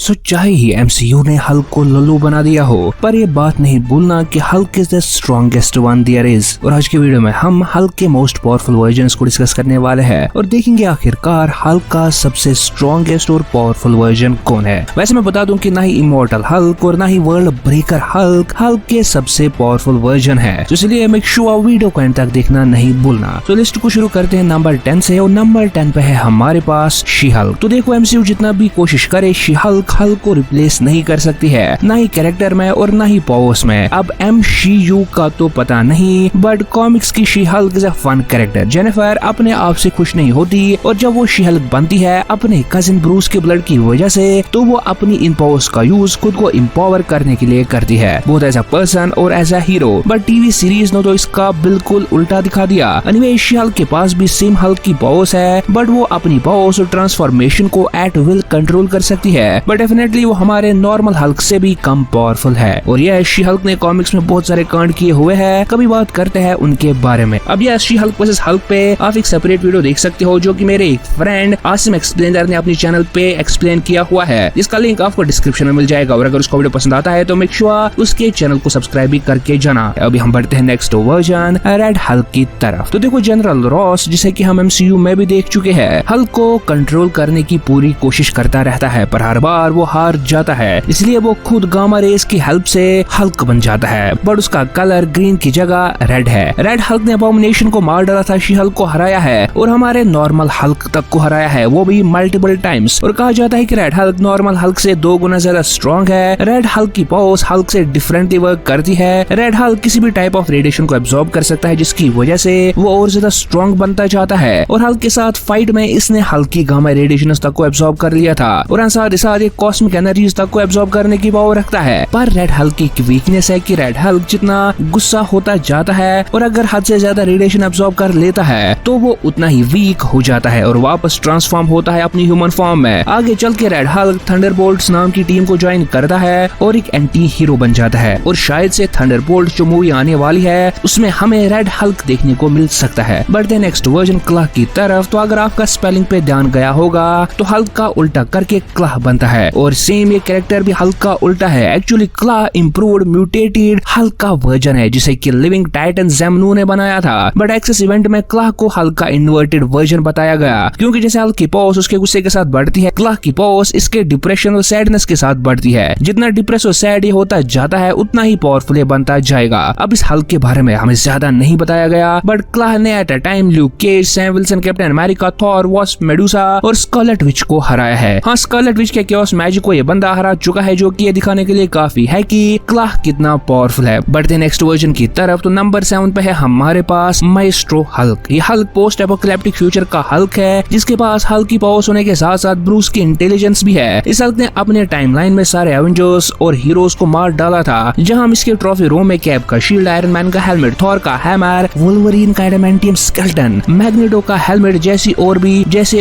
चाहे ही एमसीयू ने हल्क को लल्लू बना दिया हो, पर ये बात नहीं भूलना कि Hulk is the strongest one there is. और आज के वीडियो में हम हल्क के मोस्ट पावरफुल वर्जन्स को डिस्कस करने वाले हैं और देखेंगे आखिरकार हल्क का सबसे स्ट्रॉन्गेस्ट और पावरफुल वर्जन कौन है। वैसे मैं बता दूं कि ना ही इमॉर्टल हल्क और ना ही वर्ल्ड ब्रेकर हल्क के सबसे पावरफुल वर्जन है, तो इसलिए मेक श्योर वीडियो को एंड तक देखना नहीं भूलना। तो लिस्ट को शुरू करते हैं नंबर 10 से और नंबर 10 पे है हमारे पास शी हल्क। तो देखो एमसीयू जितना भी कोशिश करे शी हल्क को रिप्लेस नहीं कर सकती है, ना ही कैरेक्टर में और ना ही पावर्स में। अब एमसीयू का तो पता नहीं, बट कॉमिक्स की She Hulk is a fun character. Jennifer अपने आप से खुश नहीं होती और जब वो शी हल्क बनती है अपने कजिन ब्रूस के ब्लड की वजह से, तो वो अपनी इन पावर्स का यूज खुद को एम्पावर करने के लिए करती है, बोथ एज अ पर्सन और as a hero. But TV series ने तो इसका बिल्कुल उल्टा दिखा दिया। एनीवे शी हल्क के पास भी सेम हल्क की पावर्स है, बट वो अपनी पावर्स और ट्रांसफॉर्मेशन को एट विल कंट्रोल कर सकती है, बट डेफिनेटली वो हमारे नॉर्मल हल्क से भी कम पावरफुल है। और यह शी हल्क ने कॉमिक्स में बहुत सारे कांड किए हुए हैं, कभी बात करते हैं उनके बारे में। अब यह शी हल्क वर्सेस हल्क पे आप एक सेपरेट वीडियो देख सकते हो, जो कि मेरे एक फ्रेंड आसिम एक्सप्लेनर ने अपनी चैनल पे एक्सप्लेन किया हुआ है, जिसका लिंक आपको डिस्क्रिप्शन में मिल जाएगा। और अगर उसको वीडियो पसंद आता है तो मेक श्योर उसके चैनल को सब्सक्राइब भी करके जाना। अभी हम बढ़ते हैं नेक्स्ट वर्जन रेड हल्क की तरफ। तो देखो जनरल रॉस, जिसे कि हम एमसीयू में भी देख चुके हैं, हल्क को कंट्रोल करने की पूरी कोशिश करता रहता है, पर हर बार वो हार जाता है, इसलिए वो खुद गामा रेस की हेल्प से हल्क बन जाता है, बट उसका कलर ग्रीन की जगह रेड है। रेड हल्क ने अबॉमिनेशन को मार डाला था, शी हल्क को हराया है और हमारे नॉर्मल हल्क तक को हराया है, वो भी मल्टीपल टाइम्स। और कहा जाता है कि रेड हल्क नॉर्मल हल्क से 2 गुना ज्यादा स्ट्रॉन्ग है। रेड हल्क की पावर्स हल्क से डिफरेंटली वर्क करती है। रेड हल्क किसी भी टाइप ऑफ रेडिएशन को एब्जॉर्ब कर सकता है, जिसकी वजह से वो और ज्यादा स्ट्रॉन्ग बनता जाता है। और हल्क के साथ फाइट में इसने हल्क की गामा रेडिएशन तक को एब्जॉर्ब कर लिया था और साथ ही साथ एक कॉस्मिक एनर्जीज तक को एब्जॉर्ब करने की पावर रखता है। पर रेड हल्क की एक वीकनेस है कि रेड हल्क जितना गुस्सा होता जाता है और अगर हद से ज्यादा रेडिएशन एब्जॉर्ब कर लेता है, तो वो उतना ही वीक हो जाता है और वापस ट्रांसफॉर्म होता है अपनी ह्यूमन फॉर्म में। आगे चल के रेड हल्क थंडरबोल्ट्स नाम की टीम को ज्वाइन करता है और एक एंटी हीरो बन जाता है। और शायद से थंडरबोल्ट जो मूवी आने वाली है उसमें हमें रेड हल्क देखने को मिल सकता है। बढ़ते नेक्स्ट वर्जन क्लाह की तरफ। तो अगर आपका स्पेलिंग पे ध्यान गया होगा तो हल्क का उल्टा करके क्लाह बनता है और सेम ये कैरेक्टर भी हल्क का उल्टा है। एक्चुअली क्लाह इम्प्रूव्ड म्यूटेटेड हल्क का वर्जन है, जिसे कि लिविंग टाइटन ज़ेमनू ने बनाया था, बट एक्सेस इवेंट में क्लाह को हल्क का इन्वर्टेड वर्जन बताया गया, क्योंकि जैसे हल्क की पावर्स उसके गुस्से के साथ बढ़ती है, क्लाह की पावर्स इसके डिप्रेशन और सैडनेस के साथ बढ़ती है। जितना डिप्रेस और सैड ये होता जाता है उतना ही पावरफुल बनता जाएगा। अब इस हल्क के बारे में हमें ज्यादा नहीं बताया गया, बट क्लाह ने at a time Luke Cage, Sam Wilson, Captain America, Thor, Wasp, Medusa और स्कारलेट विच को हराया है। हाँ, स्कारलेट विच के chaos मैजिक को ये बंदा हरा चुका है, जो कि ये दिखाने के लिए काफी है कि क्लाह कितना पावरफुल है। बढ़ते नेक्स्ट वर्जन की तरफ। तो नंबर 7 पे है हमारे पास माइस्ट्रो हल्क। ये हल्क पोस्ट एपोकैलिप्टिक फ्यूचर का हल्क है, जिसके पास हल्क की पावर्स होने के साथ साथ ब्रूस की इंटेलिजेंस भी है। इस हल्क ने अपने टाइमलाइन में सारे एवेंजर्स और हीरोज को मार डाला था, जहां हम इसके ट्रॉफी रूम में कैप का शील्ड, आयरन मैन का हेलमेट, थॉर का हैमर, वुल्वरीन का एडामेंटियम स्केलेटन, मैग्नेटो का हेलमेट जैसे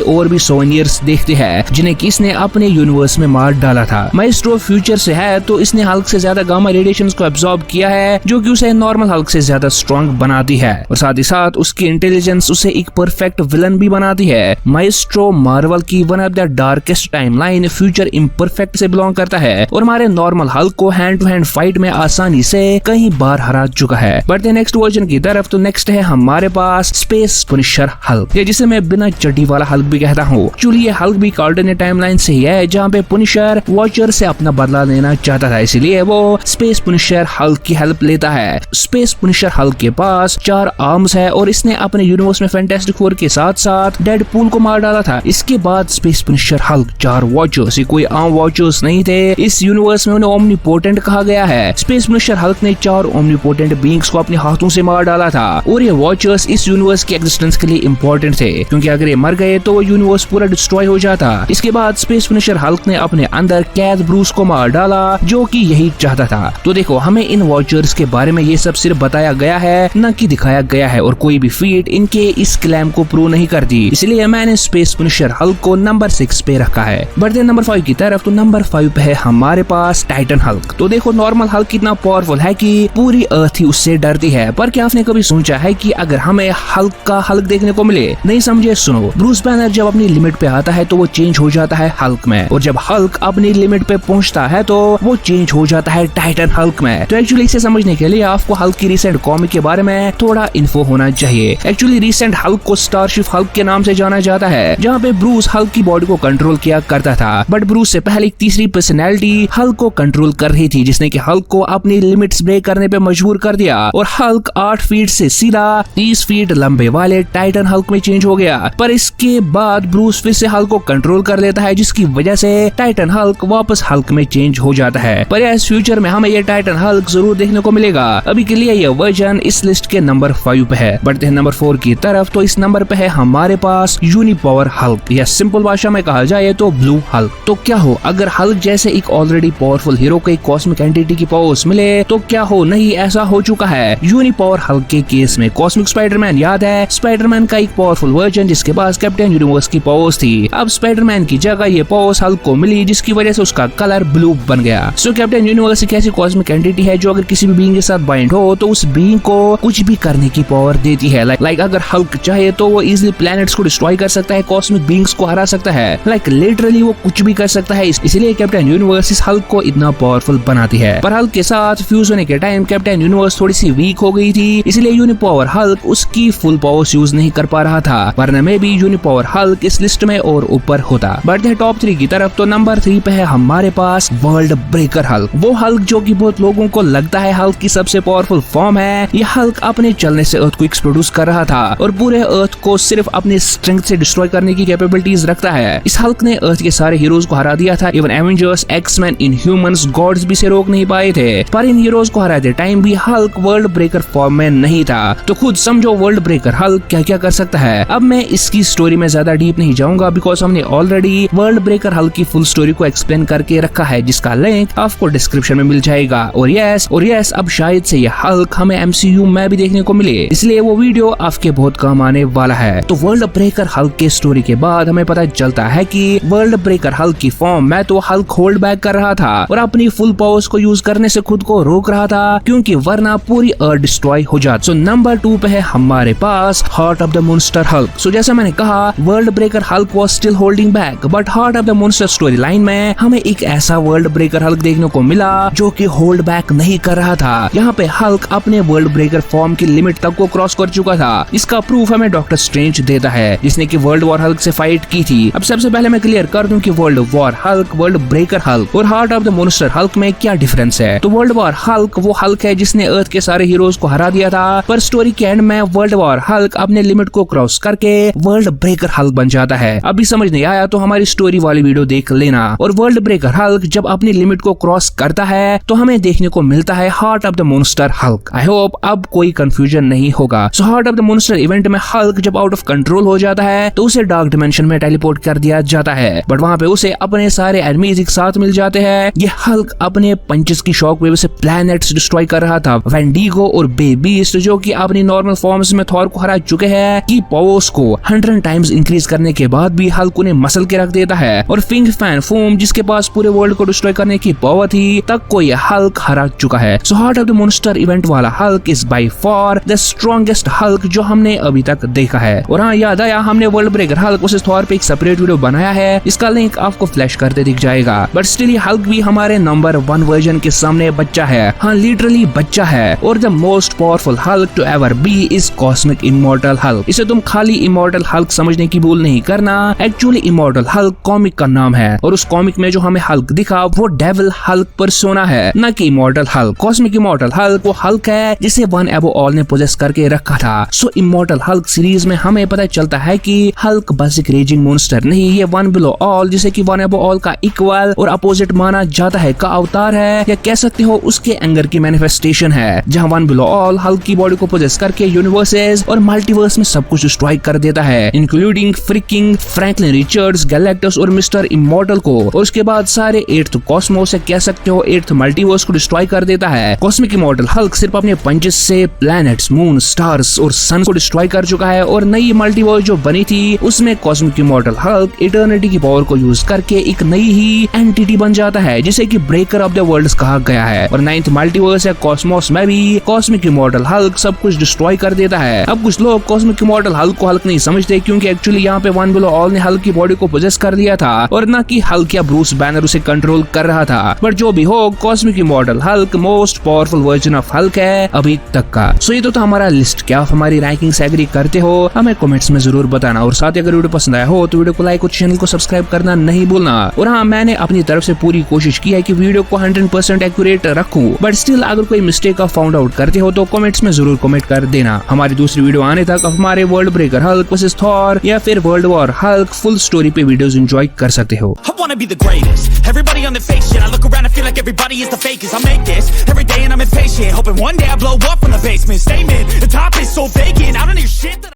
और भी सोवेनियर्स देखते हैं, जिन्हें किसने अपने यूनिवर्स में मार डाला था। माइस्ट्रो फ्यूचर से है तो इसने हल्क से ज्यादा गामा रेडिएशंस को एब्जॉर्ब किया है, जो कि उसे नॉर्मल हल्क से ज्यादा स्ट्रॉन्ग बनाती है और साथ ही साथ उसकी इंटेलिजेंस उसे एक परफेक्ट विलन भी बनाती है। माइस्ट्रो मार्वल की one of the darkest timeline future imperfect से बिलोंग करता है और हमारे नॉर्मल हल्क को हैंड टू हैंड फाइट में आसानी से कई बार हरा चुका है। बढ़ते नेक्स्ट वर्जन की तरफ। तो नेक्स्ट है हमारे पास स्पेस पुनिशर हल्क, जिसे मैं बिना चड्डी वाला हल्क भी कहता हूँ। एक्चुअली ये हल्क भी ऑल्टरनेट टाइमलाइन से ही है, जहाँ पे पुनिशर वॉचर से अपना बदला लेना चाहता था, इसलिए वो स्पेस पुनिशर हल्क की हेल्प लेता है। स्पेस पुनिशर हल्क के पास 4 आर्म्स है और इसने अपने यूनिवर्स में फैंटास्टिक फोर के साथ साथ डेडपूल को मार डाला था। इसके बाद स्पेस पुनिशर हल्क 4 वॉचर्स, कोई आम वॉचर्स नहीं थे, इस यूनिवर्स में उन्हें ओमनीपोटेंट कहा गया है। स्पेस पुनिशर हल्क ने 4 ओमनीपोटेंट बीइंग्स को अपने हाथों से मार डाला था और ये वॉचर्स इस यूनिवर्स के एग्जिस्टेंस के लिए इंपॉर्टेंट थे, क्योंकि अगर ये मर गए तो वो यूनिवर्स पूरा डिस्ट्रॉय हो जाता। इसके बाद स्पेस पुनिशर हल्क ने अपने अंदर कैद ब्रूस को मार डाला, जो कि यही चाहता था। तो देखो हमें इन वॉचर्स के बारे में ये सब सिर्फ बताया गया है, न कि दिखाया गया है, और कोई भी फीट इनके इस क्लेम को प्रूव नहीं करती, इसलिए मैंने स्पेस पुनिशर हल्क को नंबर 6 पे रखा है। बढ़ते नंबर 5 की तरफ। तो नंबर 5 पे है हमारे पास टाइटन हल्क। तो देखो नॉर्मल हल्क कितना पावरफुल है कि पूरी अर्थ ही उससे डरती है, पर क्या आपने कभी सोचा है कि अगर हमें हल्क का हल्क देखने को मिले? नहीं समझे, सुनो। ब्रूस बैनर जब अपनी लिमिट पे आता है तो वो चेंज हो जाता है हल्क में, और जब हल्क अपनी लिमिट पे पहुंचता है तो वो चेंज हो जाता है टाइटन हल्क में। तो एक्चुअली इसे समझने के लिए आपको हल्क की रिसेंट कॉमिक के बारे में थोड़ा इन्फो होना चाहिए। एक्चुअली रिसेंट हल्क को स्टारशिप हल्क के नाम से जाना जाता है, जहाँ पे ब्रूस हल्क की बॉडी को कंट्रोल किया करता था, बट ब्रूस से पहले एक तीसरी पर्सनैलिटी हल्क को कंट्रोल कर रही थी, जिसने कि हल्क को अपनी लिमिट्स ब्रेक करने पे मजबूर कर दिया और हल्क 8 फीट से सीधा 30 फीट लंबे वाले टाइटन हल्क में चेंज हो गया। पर इसके बाद ब्रूस फिर से हल्क को कंट्रोल कर लेता है, जिसकी वजह से टाइटन हल्क वापस हल्क में चेंज हो जाता है। पर इस फ्यूचर में हमें ये टाइटन हल्क जरूर देखने को मिलेगा। अभी के लिए ये वर्जन इस लिस्ट के नंबर 5 पे है। बढ़ते हैं नंबर 4 की तरफ, तो इस नंबर पे है हमारे पास यूनिपावर हल्क, या सिंपल भाषा में कहा जाए तो ब्लू हल्क। तो क्या हो अगर हल्क जैसे एक ऑलरेडी पावरफुल हीरो को एक कॉस्मिक एंटिटी की पावर्स मिले, तो क्या हो नहीं ऐसा हो चुका है। यूनिपावर हल्क के केस में कॉस्मिक स्पाइडरमैन याद है, स्पाइडरमैन का एक पावरफुल वर्जन जिसके पास कैप्टन यूनिवर्स की पावर्स थी। अब स्पाइडरमैन की जगह ये पावर्स हल्क को मिली, जिसकी वजह से उसका कलर ब्लू बन गया। सो कैप्टन यूनिवर्स एक ऐसी कॉस्मिक एंटिटी है जो अगर किसी भी बीइंग के साथ बाइंड हो तो उस बीइंग को कुछ भी करने की पावर देती है। लाइक अगर हल्क चाहे तो वो इजीली प्लैनेट्स को डिस्ट्रॉय कर सकता है, कॉस्मिक बीइंग्स को हरा सकता है, लाइक लिटरली वो कुछ भी कर सकता है। इसलिए कैप्टन यूनिवर्स इस हल्क को इतना पावरफुल बनाती है। पर हल्क के साथ फ्यूज होने के टाइम कैप्टन यूनिवर्स थोड़ी सी वीक हो गई थी, इसलिए यूनिपावर हल्क उसकी फुल पावर्स यूज नहीं कर पा रहा था, वरना में भी यूनिपावर हल्क इस लिस्ट में और ऊपर होता। बढ़ते हैं टॉप 3 की तरफ, तो नंबर 3 पे है हमारे पास वर्ल्ड ब्रेकर हल्क। वो हल्क जो कि बहुत लोगों को लगता है हल्क की सबसे पावरफुल फॉर्म है। ये हल्क अपने चलने से अर्थ को प्रोड्यूस कर रहा था और पूरे अर्थ को सिर्फ अपनी स्ट्रेंथ से डिस्ट्रॉय करने की कैपेबिलिटीज रखता है। इस हल्क ने अर्थ के सारे हीरोज को हरा दिया था, even Avengers, X-Men, Inhumans, gods भी से रोक नहीं पाए थे। पर इन हीरोज को हराते टाइम भी हल्क वर्ल्ड ब्रेकर फॉर्म में नहीं था। तो खुद समझो वर्ल्ड ब्रेकर हल्क क्या क्या कर सकता है। अब मैं इसकी स्टोरी में ज्यादा डीप नहीं जाऊंगा, बिकॉज हमने ऑलरेडी वर्ल्ड ब्रेकर हल्क की फुल स्टोरी को एक्सप्लेन करके रखा है, जिसका लिंक आपको डिस्क्रिप्शन में मिल जाएगा। और यस अब शायद से ये हल्क हमें एमसीयू में भी देखने को मिले, इसलिए वो वीडियो आपके बहुत काम आने वाला है। तो वर्ल्ड ब्रेकर हल्क के स्टोरी के बाद हमें पता चलता है कि वर्ल्ड ब्रेकर हल्क की फॉर्म में तो हल्क होल्ड बैक कर रहा था और अपनी फुल पावर्स को यूज करने से खुद को रोक रहा था, क्योंकि वरना पूरी अर्थ डिस्ट्रॉय हो जाती। सो नंबर 2 पे है हमारे पास heart of the monster Hulk. So जैसा मैंने कहा world breaker Hulk was still holding back, but heart of the monster story line में हमें एक ऐसा वर्ल्ड ब्रेकर हल्क देखने को मिला जो कि होल्ड बैक नहीं कर रहा था। यहाँ पे हल्क अपने वर्ल्ड ब्रेकर फॉर्म की लिमिट तक को क्रॉस कर चुका था। इसका प्रूफ हमें डॉक्टर स्ट्रेंज देता है, जिसने कि वर्ल्ड वॉर हल्क से फाइट की थी। अब सबसे पहले मैं क्लियर कर दूं कि world war Hulk, world breaker Hulk और heart of the monster Hulk में क्या डिफरेंस है। तो वर्ल्ड वॉर हल्क वो हल्क है जिसने अर्थ के सारे हीरोज को हरा दिया था, पर स्टोरी के एंड में वर्ल्ड वॉर हल्क अपने लिमिट को क्रॉस करके वर्ल्ड ब्रेकर हल्क बन जाता है। अभी समझ नहीं आया तो हमारी स्टोरी वाली वीडियो देख लेना। और वर्ल्ड ब्रेकर हल्क जब अपनी लिमिट को क्रॉस करता है तो हमें देखने को मिलता है heart of the monster Hulk. I hope अब कोई कंफ्यूजन नहीं होगा। सो heart of the monster event में हल्क जब आउट ऑफ कंट्रोल हो जाता है तो उसे डार्क डिमेंशन में टेलीपोर्ट कर दिया जाता है, बट वहाँ पे उसे अपने सारे एनिमीज एक साथ मिल जाते हैं। ये हल्क अपने पंचेस की शॉक वेव से प्लैनेट्स डिस्ट्रॉय कर रहा था। वेंडिगो और बेबीस्ट जो कि अपनी नॉर्मल फॉर्म्स में थॉर को हरा चुके हैं, की पावर्स को 100 टाइम्स इंक्रीज करने के बाद भी हल्क उन्हें मसल के रख देता है। और फिंग फैन फूम जिसके पास पूरे वर्ल्ड को डिस्ट्रॉय करने की पावर थी, तक को ये हल्क हरा चुका है। So heart of the monster event वाला Hulk is by far the strongest Hulk जो हमने अभी तक देखा है। और हाँ याद आया, हमने world breaker Hulk versus Thor पे एक सेपरेट वीडियो बनाया है, इसका लिंक आपको फ्लैश करते दिख जाएगा। बट स्टिल ये हल्क भी हमारे नंबर 1 वर्जन के सामने बच्चा है। हाँ लिटरली बच्चा है। और the most powerful Hulk to ever be is cosmic immortal Hulk. इसे तुम खाली इमॉर्टल हल्क समझने की भूल नहीं करना। एक्चुअली इमॉर्टल हल्क कॉमिक का नाम है और उस कॉमिक में जो हमें हल्क दिखा वो डेविल हल्क पर्सोना है, न कि immortal Hulk. Cosmic immortal Hulk वो हल्क है जिसे वन एबो ऑल ने पोजेस करके रखा था। सो इमॉर्टल हल्क सीरीज में हमें पता चलता है कि हल्क बस एक रेजिंग मॉन्स्टर नहीं, ये वन बिलो ऑल जिसे कि वन एबो ऑल का इक्वल और अपोजिट माना जाता है का अवतार है, या कह सकते हो उसके एंगर की मैनिफेस्टेशन है। जहाँ वन बिलो ऑल हल्क की बॉडी को पोजेस करके यूनिवर्सेस और मल्टीवर्स में सब कुछ डिस्ट्रॉय कर देता है, including fricking Franklin Richards, Galactus और मिस्टर इमॉर्टल को। और उसके बाद सारे 8th कॉस्मोस, कह सकते हो 8th मल्टीवर्स को डिस्ट्रॉय कर देता है। कॉस्मिक इमॉर्टल हल्क सिर्फ अपने पंचेस से प्लैनेट्स, मून, स्टार्स और सन को डिस्ट्रॉय कर चुका है, और नई मल्टीवर्स जो बनी थी उसमें कॉस्मिक इमॉर्टल हल्क इटर्निटी की पावर को यूज करके एक नई ही एंटिटी बन जाता है जिसे कि ब्रेकर ऑफ द वर्ल्ड्स कहा गया है। और 9th मल्टीवर्स या कॉस्मोस में भी कॉस्मिक इमॉर्टल हल्क सब कुछ डिस्ट्रॉय कर देता है। अब कुछ लोग कॉस्मिक इमॉर्टल हल्क को हल्क नहीं समझते, क्योंकि एक्चुअली यहाँ पे वन बिलो ऑल ने हल्क की बॉडी को पोजेस कर दिया था और न कि हल्क या ब्रूस बैनर उसे कंट्रोल कर रहा था। बट जो भी हो, cosmic model Hulk most powerful version of Hulk है अभी तक का। सो ये तो हमारा लिस्ट। क्या आप हमारी रैंकिंग से एग्री करते हो? हमें कमेंट्स में जरूर बताना। और साथ ही अगर वीडियो पसंद आया हो तो वीडियो को लाइक और चैनल को सब्सक्राइब करना नहीं भूलना। और हाँ, मैंने अपनी तरफ से पूरी कोशिश की है कि वीडियो को 100% एक्यूरेट रखूं। बट स्टिल अगर कोई मिस्टेक आप फाउंड आउट करते हो तो कमेंट्स में जरूर कमेंट कर देना। हमारी दूसरी वीडियो आने तक हमारे world breaker Hulk versus Thor या फिर world war Hulk full story पे वीडियोस एंजॉय कर सकते हो। I wanna be the greatest. Everybody on the fake shit. I look around and feel like everybody is the fakest. I make this every day and I'm impatient, hoping one day I blow up from the basement. Statement, the top is so vacant. I don't hear shit that